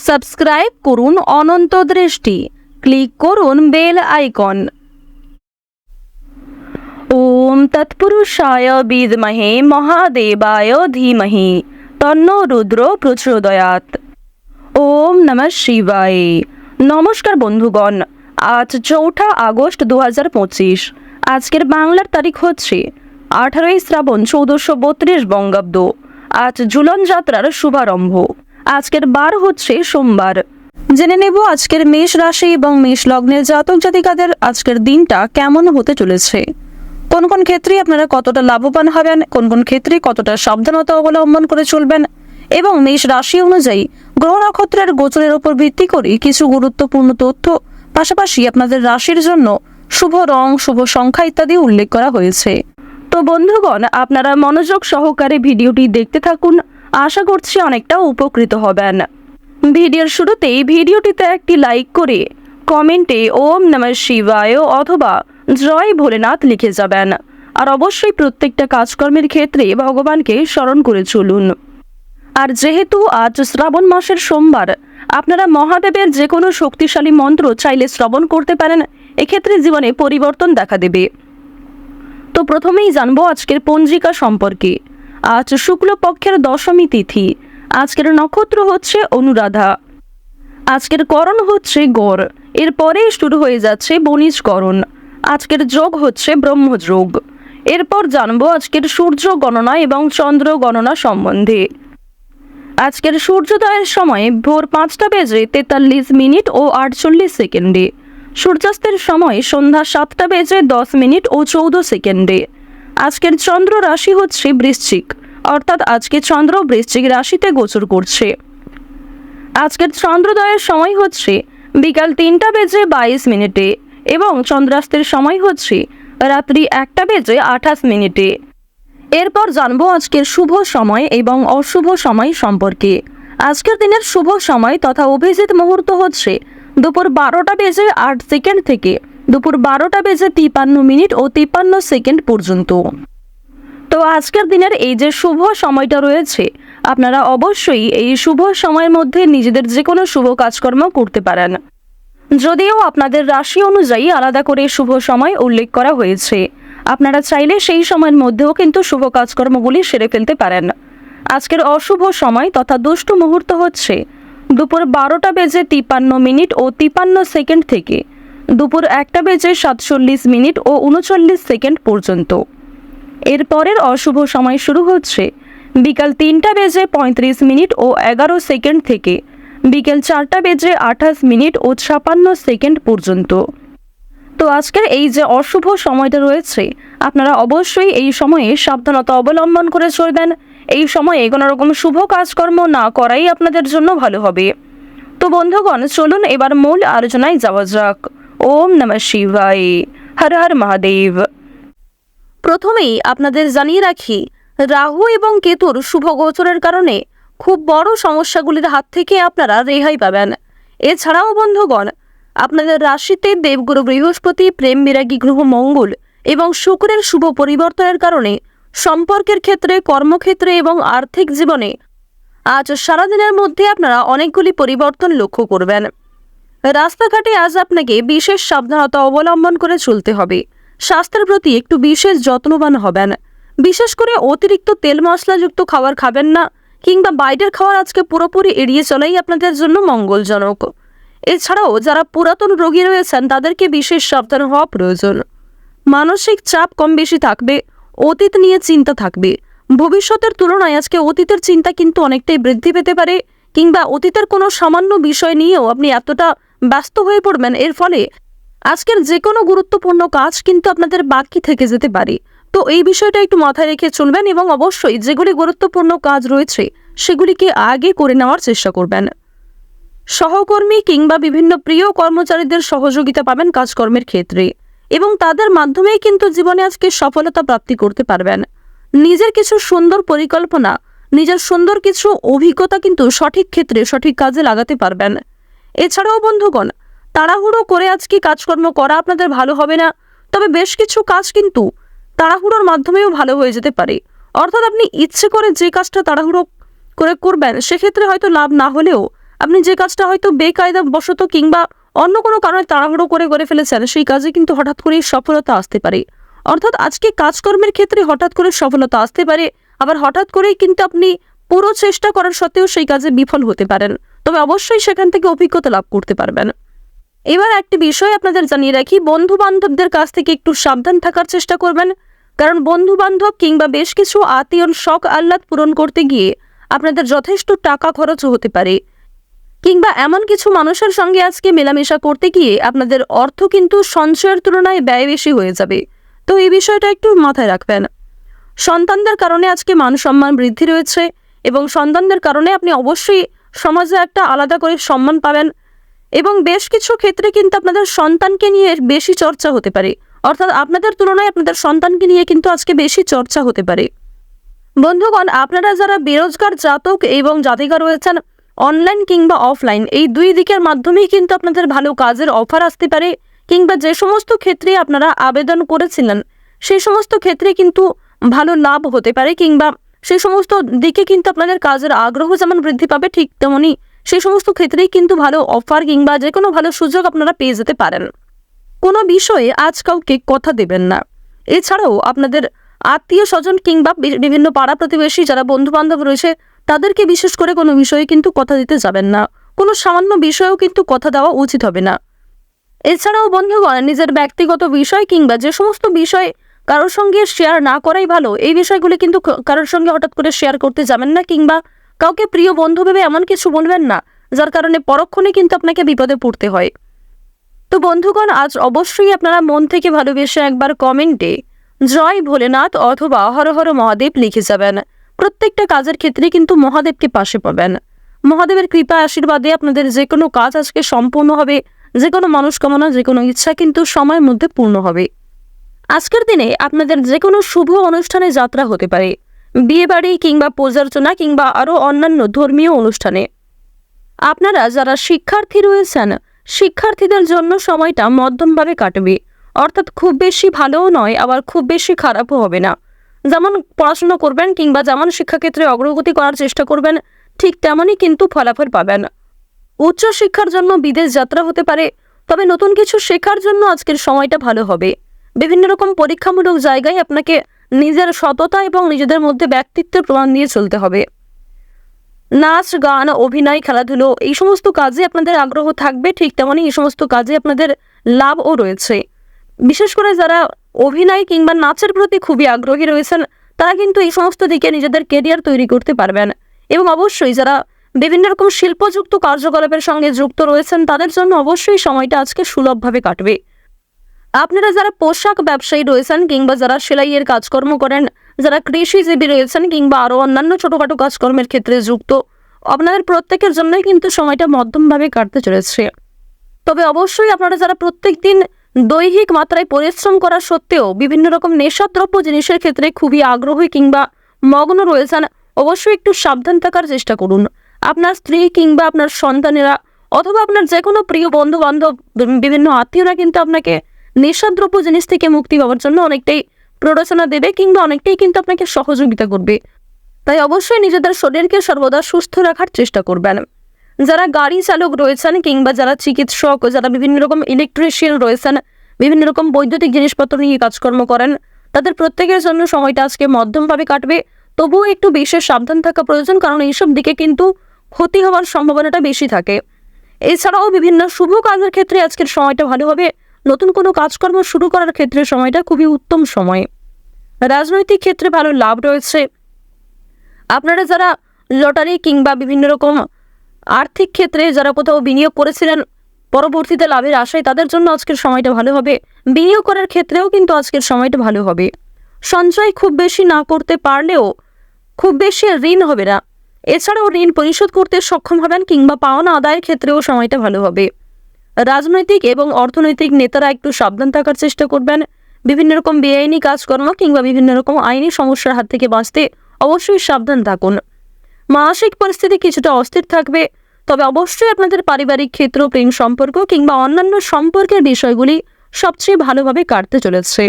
Subscribe করুন অনন্ত দৃষ্টি, click করুন বেল আইকন। ওম তৎপুরুষায় বিদ্মহে মহাদেবায় ধীমহি তন্নো রুদ্র প্রচোদয়াৎ। ওম নমঃ শিবায়। নমস্কার বন্ধুগণ, আজ 4 আগস্ট 2025। আজকের বাংলার তারিখ হচ্ছে 18 শ্রাবণ 1432 বঙ্গাব্দ। আজ ঝুলন যাত্রার শুভারম্ভ। আজকের বার হচ্ছে সোমবার। জেনে নেব আজকের মেষ রাশি এবং মেষ লগ্নের জাতক জাতিকাদের আজকের দিনটা কেমন হতে চলেছে, কোন কোন ক্ষেত্রে আপনারা কতটা লাভবান হবেন, কোন কোন ক্ষেত্রে কতটা সাবধানতা অবলম্বন করে চলবেন, এবং মেষ রাশি অনুযায়ী গ্রহ নক্ষত্রের গোচরের উপর ভিত্তি করে কিছু গুরুত্বপূর্ণ তথ্য, পাশাপাশি আপনাদের রাশির জন্য শুভ রং, শুভ সংখ্যা ইত্যাদি উল্লেখ করা হয়েছে। তো বন্ধুগণ, আপনারা মনোযোগ সহকারে ভিডিওটি দেখতে থাকুন। আশা করছি অনেকটা উপকৃত হবেন। ভিডিওর শুরুতেই ভিডিওটিতে একটি লাইক করে কমেন্টে ওম নমঃ শিবায় অথবা জয় ভোলেনাথ লিখে যাবেন। আর অবশ্যই প্রত্যেকটা কাজকর্মের ক্ষেত্রে ভগবানকে স্মরণ করে চলুন। আর যেহেতু আজ শ্রাবণ মাসের সোমবার, আপনারা মহাদেবের যে কোনো শক্তিশালী মন্ত্র চাইলে শ্রবণ করতে পারেন। এক্ষেত্রে জীবনে পরিবর্তন দেখা দেবে। তো প্রথমেই জানবো আজকের পঞ্জিকা সম্পর্কে। আজ শুক্লপক্ষের দশমী তিথি। আজকের নক্ষত্র হচ্ছে অনুরাধা। আজকের করণ হচ্ছে গড়। এরপরেই শুরু হয়ে যাচ্ছে বণিজকরণ। আজকের যোগ হচ্ছে ব্রহ্মযোগ। এরপর জানবো আজকের সূর্য গণনা এবং চন্দ্র গণনা সম্বন্ধে। আজকের সূর্যোদয়ের সময় ভোর 5:43 ও 48 সেকেন্ডে। সূর্যাস্তের সময় সন্ধ্যা 7:10 ও 14 সেকেন্ডে। আজকের চন্দ্র রাশি হচ্ছে বৃশ্চিক, অর্থাৎ আজকে চন্দ্র বৃশ্চিক রাশিতে গোচর করছে। আজকের চন্দ্রোদয়ের সময় হচ্ছে বিকাল 3:22 এবং চন্দ্রাস্তের সময় হচ্ছে রাত্রি 1:28। এরপর জানবো আজকের শুভ সময় এবং অশুভ সময় সম্পর্কে। আজকের দিনের শুভ সময় তথা অভিজিৎ মুহূর্ত হচ্ছে দুপুর 12:08 থেকে দুপুর 12:53 ও 53 সেকেন্ড পর্যন্ত। তো আজকের দিনের এই যে শুভ সময়টা রয়েছে, আপনারা অবশ্যই এই শুভ সময়ের মধ্যে নিজেদের যে কোনো শুভ কাজকর্ম করতে পারেন। যদিও আপনাদের রাশি অনুযায়ী আলাদা করে শুভ সময় উল্লেখ করা হয়েছে, আপনারা চাইলে সেই সময়ের মধ্যেও কিন্তু শুভ কাজকর্মগুলি সেরে ফেলতে পারেন। আজকের অশুভ সময় তথা দুষ্ট মুহূর্ত হচ্ছে দুপুর 12:53 ও 53 সেকেন্ড থেকে দুপুর 1:47 ও 39 সেকেন্ড পর্যন্ত। এরপরের অশুভ সময় শুরু হচ্ছে বিকাল 3:35 ও 11 সেকেন্ড থেকে বিকেল 4:28 ও 56 সেকেন্ড পর্যন্ত। তো আজকের এই যে অশুভ সময়টা রয়েছে, আপনারা অবশ্যই এই সময়ে সাবধানতা অবলম্বন করে চলবেন। এই সময়ে কোনো রকম শুভ কাজকর্ম না করাই আপনাদের জন্য ভালো হবে। তো বন্ধুগণ, চলুন এবার মূল আলোচনায় যাওয়া যাক। ওম নমঃ শিবায়। হর হর মহাদেব। প্রথমেই আপনাদের জানিয়ে রাখি, রাহু এবং কেতুর শুভ গোচরের কারণে খুব বড় সমস্যাগুলির হাত থেকে আপনারা রেহাই পাবেন। এছাড়াও বন্ধুগণ, আপনাদের রাশিতে দেবগুরু বৃহস্পতি, প্রেম বিরাগী গ্রহ মঙ্গল এবং শুক্রের শুভ পরিবর্তনের কারণে সম্পর্কের ক্ষেত্রে, কর্মক্ষেত্রে এবং আর্থিক জীবনে আজ সারাদিনের মধ্যে আপনারা অনেকগুলি পরিবর্তন লক্ষ্য করবেন। রাস্তাঘাটে আজ আপনাকে বিশেষ সাবধানতা অবলম্বন করে চলতে হবে। স্বাস্থ্যের প্রতি একটু বিশেষ যত্নবান হবেন। বিশেষ করে অতিরিক্ত তেল মশলাযুক্ত খাবার খাবেন না, কিংবা বাইরের খাবার আজকে পুরোপুরি এড়িয়ে চলাই আপনাদের জন্য মঙ্গলজনক। এছাড়াও যারা পুরাতন রোগী রয়েছেন, তাদেরকে বিশেষ সাবধান হওয়া প্রয়োজন। মানসিক চাপ কম বেশি থাকবে, অতীত নিয়ে চিন্তা থাকবে। ভবিষ্যতের তুলনায় আজকে অতীতের চিন্তা কিন্তু অনেকটাই বৃদ্ধি পেতে পারে, কিংবা অতীতের কোনো সামান্য বিষয় নিয়েও আপনি এতটা ব্যস্ত হয়ে পড়বেন, এর ফলে আজকের যে কোনো গুরুত্বপূর্ণ কাজ কিন্তু আপনাদের বাকি থেকে যেতে পারে। তো এই বিষয়টা একটু মাথায় রেখে চলবেন এবং অবশ্যই যেগুলি গুরুত্বপূর্ণ কাজ রয়েছে সেগুলিকে আগে করে নেওয়ার চেষ্টা করবেন। সহকর্মী কিংবা বিভিন্ন প্রিয় কর্মচারীদের সহযোগিতা পাবেন কাজকর্মের ক্ষেত্রে, এবং তাদের মাধ্যমেই কিন্তু জীবনে আজকে সফলতা প্রাপ্তি করতে পারবেন। নিজের কিছু সুন্দর পরিকল্পনা, নিজের সুন্দর কিছু অভিজ্ঞতা কিন্তু সঠিক ক্ষেত্রে, সঠিক কাজে লাগাতে পারবেন। এছাড়াও বন্ধুগণ, তাড়াহুড়ো করে আজকে কাজকর্ম করা আপনাদের ভালো হবে না। তবে বেশ কিছু কাজ কিন্তু তাড়াহুড়োর মাধ্যমেও ভালো হয়ে যেতে পারে। অর্থাৎ আপনি ইচ্ছে করে যে কাজটা তাড়াহুড়ো করে করবেন, সেক্ষেত্রে হয়তো লাভ না হলেও আপনি যে কাজটা হয়তো বেকায়দা বশত কিংবা অন্য কোনো কারণে তাড়াহুড়ো করে ফেলেছেন, সেই কাজে কিন্তু হঠাৎ করেই সফলতা আসতে পারে। অর্থাৎ আজকে কাজকর্মের ক্ষেত্রে হঠাৎ করে সফলতা আসতে পারে, আবার হঠাৎ করেই কিন্তু আপনি পুরো চেষ্টা করার সত্ত্বেও সেই কাজে বিফল হতে পারেন, তবে অবশ্যই সেখান থেকে অভিজ্ঞতা লাভ করতে পারবেন। এবার একটি বিষয় আপনাদের জানিয়ে রাখি, বন্ধু বান্ধবদের কাছ থেকে একটু সাবধান থাকার চেষ্টা করবেন, কারণ বন্ধু বান্ধব কিংবা বেশ কিছু আত্মীয়র শখ আহ্লাদ পূরণ করতে গিয়ে আপনাদের যথেষ্ট টাকা খরচও হতে পারে, কিংবা এমন কিছু মানুষের সঙ্গে আজকে মেলামেশা করতে গিয়ে আপনাদের অর্থ কিন্তু সঞ্চয়ের তুলনায় ব্যয় বেশি হয়ে যাবে। তো এই বিষয়টা একটু মাথায় রাখবেন। সন্তানদের কারণে আজকে মান সম্মান বৃদ্ধি রয়েছে এবং সন্তানদের কারণে আপনি অবশ্যই সমাজে একটা আলাদা করে সম্মান পাবেন, এবং বেশ কিছু ক্ষেত্রে কিন্তু আপনাদের সন্তানকে নিয়ে বেশি চর্চা হতে পারে, অর্থাৎ আপনাদের তুলনায় আপনাদের সন্তানকে নিয়ে কিন্তু আজকে বেশি চর্চা হতে পারে। বন্ধুগণ, আপনারা যারা বেরোজগার জাতক এবং জাতিকা রয়েছেন, অনলাইন কিংবা অফলাইন এই দুই দিকের মাধ্যমেই কিন্তু আপনাদের ভালো কাজের অফার আসতে পারে, কিংবা যে সমস্ত ক্ষেত্রে আপনারা আবেদন করেছিলেন সেই সমস্ত ক্ষেত্রে কিন্তু ভালো লাভ হতে পারে, কিংবা সেই সমস্ত দিকে কিন্তু আপনাদের কাজের আগ্রহ যেমন বৃদ্ধি পাবে, ঠিক তেমনি সেই সমস্ত ক্ষেত্রেই কিন্তু ভালো অফার কিংবা যে কোনো ভালো সুযোগ আপনারা পেয়ে যেতে পারেন। কোনো বিষয়ে আজ কাউকে কথা দেবেন না। এছাড়াও আপনাদের আত্মীয় স্বজন কিংবা বিভিন্ন পাড়া প্রতিবেশী যারা বন্ধু বান্ধব রয়েছে তাদেরকে বিশেষ করে কোনো বিষয়ে কিন্তু কথা দিতে যাবেন না, কোনো সামান্য বিষয়েও কিন্তু কথা দেওয়া উচিত হবে না। এছাড়াও বন্ধুগণ, নিজের ব্যক্তিগত বিষয় কিংবা যে সমস্ত বিষয় কারোর সঙ্গে শেয়ার না করাই ভালো, এই বিষয়গুলি কিন্তু কারোর সঙ্গে হঠাৎ করে শেয়ার করতে যাবেন না, কিংবা কাউকে প্রিয় বন্ধু ভেবে এমন কিছু বলবেন না যার কারণে পরক্ষণে কিন্তু আপনাকে বিপদে পড়তে হয়। তো বন্ধুগণ, আজ অবশ্যই আপনারা মন থেকে ভালোবেসে একবার কমেন্টে জয় ভোলেনাথ অথবা হর হর মহাদেব লিখে যাবেন। প্রত্যেকটা কাজের ক্ষেত্রে কিন্তু মহাদেবকে পাশে পাবেন। মহাদেবের কৃপা আশীর্বাদে আপনাদের যে কোনো কাজ আজকে সম্পূর্ণ হবে, যে কোনো মনস্কামনা যে কোনো ইচ্ছা কিন্তু সময়ের মধ্যে পূর্ণ হবে। আজকের দিনে আপনাদের যে কোনো শুভ অনুষ্ঠানে যাত্রা হতে পারে, বিয়েবাড়ি কিংবা পূজার্চনা কিংবা আরও অন্যান্য ধর্মীয় অনুষ্ঠানে। আপনারা যারা শিক্ষার্থী রয়েছেন, শিক্ষার্থীদের জন্য সময়টা মধ্যমভাবে কাটবে, অর্থাৎ খুব বেশি ভালোও নয় আবার খুব বেশি খারাপও হবে না। যেমন পড়াশোনা করবেন কিংবা যেমন শিক্ষাক্ষেত্রে অগ্রগতি করার চেষ্টা করবেন, ঠিক তেমনই কিন্তু ফলাফল পাবেন। উচ্চ শিক্ষার জন্য বিদেশ যাত্রা হতে পারে, তবে নতুন কিছু শেখার জন্য আজকের সময়টা ভালো হবে। বিভিন্ন রকম পরীক্ষামূলক জায়গায় আপনাকে নিজের সততা এবং নিজেদের মধ্যে ব্যক্তিত্বের প্রমাণ দিয়ে চলতে হবে। নাচ গান অভিনয় খেলাধুলো এই সমস্ত কাজে আপনাদের আগ্রহ থাকবে, ঠিক তেমনই এই সমস্ত কাজে আপনাদের লাভও রয়েছে। বিশেষ করে যারা অভিনয় কিংবা নাচের প্রতি খুবই আগ্রহী রয়েছেন তারা কিন্তু এই সমস্ত দিকে নিজেদের কেরিয়ার তৈরি করতে পারবেন, এবং অবশ্যই যারা বিভিন্ন রকম শিল্পযুক্ত কার্যকলাপের সঙ্গে যুক্ত রয়েছেন তাদের জন্য অবশ্যই সময়টা আজকে সুলভভাবে কাটবে। আপনারা যারা পোশাক ব্যবসায়ী রয়েছেন কিংবা যারা সেলাইয়ের কাজকর্ম করেন, যারা কৃষিজীবী রয়েছেন কিংবা আরও অন্যান্য ছোটোখাটো কাজকর্মের ক্ষেত্রে যুক্ত, আপনাদের প্রত্যেকের জন্যই কিন্তু সময়টা মধ্যমভাবে কাটতে চলেছে। তবে অবশ্যই আপনারা যারা প্রত্যেক দিন দৈহিক মাত্রায় পরিশ্রম করা সত্ত্বেও বিভিন্ন রকম নেশাদ্রব্য জিনিসের ক্ষেত্রে খুবই আগ্রহী কিংবা মগ্ন রয়েছেন, অবশ্যই একটু সাবধান থাকার চেষ্টা করুন। আপনার স্ত্রী কিংবা আপনার সন্তানেরা অথবা আপনার যে কোনো প্রিয় বন্ধু বান্ধব বিভিন্ন আত্মীয়রা কিন্তু আপনাকে নেশাদ্রব্য জিনিস থেকে মুক্তি পাওয়ার জন্য অনেকটাই প্ররোচনা দেবে কিংবা অনেকটাই কিন্তু আপনাকে সহযোগিতা করবে। তাই অবশ্যই নিজেদের শরীরকে সর্বদা সুস্থ রাখার চেষ্টা করবেন। যারা গাড়ি চালক রয়েছেন কিংবা যারা চিকিৎসক, যারা বিভিন্ন রকম ইলেকট্রিশিয়ান রয়েছেন, বিভিন্ন রকম বৈদ্যুতিক জিনিসপত্র নিয়ে কাজকর্ম করেন, তাদের প্রত্যেকের জন্য সময়টা আজকে মধ্যমভাবে কাটবে। তবুও একটু বিশেষ সাবধান থাকা প্রয়োজন, কারণ এইসব দিকে কিন্তু ক্ষতি হওয়ার সম্ভাবনাটা বেশি থাকে। এছাড়াও বিভিন্ন শুভ কাজের ক্ষেত্রে আজকের সময়টা ভালো হবে। নতুন কোনো কাজকর্ম শুরু করার ক্ষেত্রে সময়টা খুবই উত্তম সময়। রাজনৈতিক ক্ষেত্রে ভালো লাভ রয়েছে। আপনারা যারা লটারি কিংবা বিভিন্ন রকম আর্থিক ক্ষেত্রে যারা কোথাও বিনিয়োগ করেছিলেন পরবর্তীতে লাভের আশায়, তাদের জন্য আজকের সময়টা ভালো হবে। বিনিয়োগ করার ক্ষেত্রেও কিন্তু আজকের সময়টা ভালো হবে। সঞ্চয় খুব বেশি না করতে পারলেও খুব বেশি ঋণ হবে না। এছাড়াও ঋণ পরিশোধ করতে সক্ষম হবেন কিংবা পাওনা আদায়ের ক্ষেত্রেও সময়টা ভালো হবে। রাজনৈতিক এবং অর্থনৈতিক নেতারা একটু সাবধান থাকার চেষ্টা করবেন। বিভিন্ন রকম বেআইনি কাজকর্ম কিংবা বিভিন্ন রকম আইনি সমস্যার হাত থেকে বাঁচতে অবশ্যই সাবধান থাকুন। মানসিক পরিস্থিতি কিছুটা অস্থির থাকবে, তবে অবশ্যই আপনাদের পারিবারিক ক্ষেত্র, প্রেম সম্পর্ক কিংবা অন্যান্য সম্পর্কের বিষয়গুলি সবচেয়ে ভালোভাবে কাটতে চলেছে।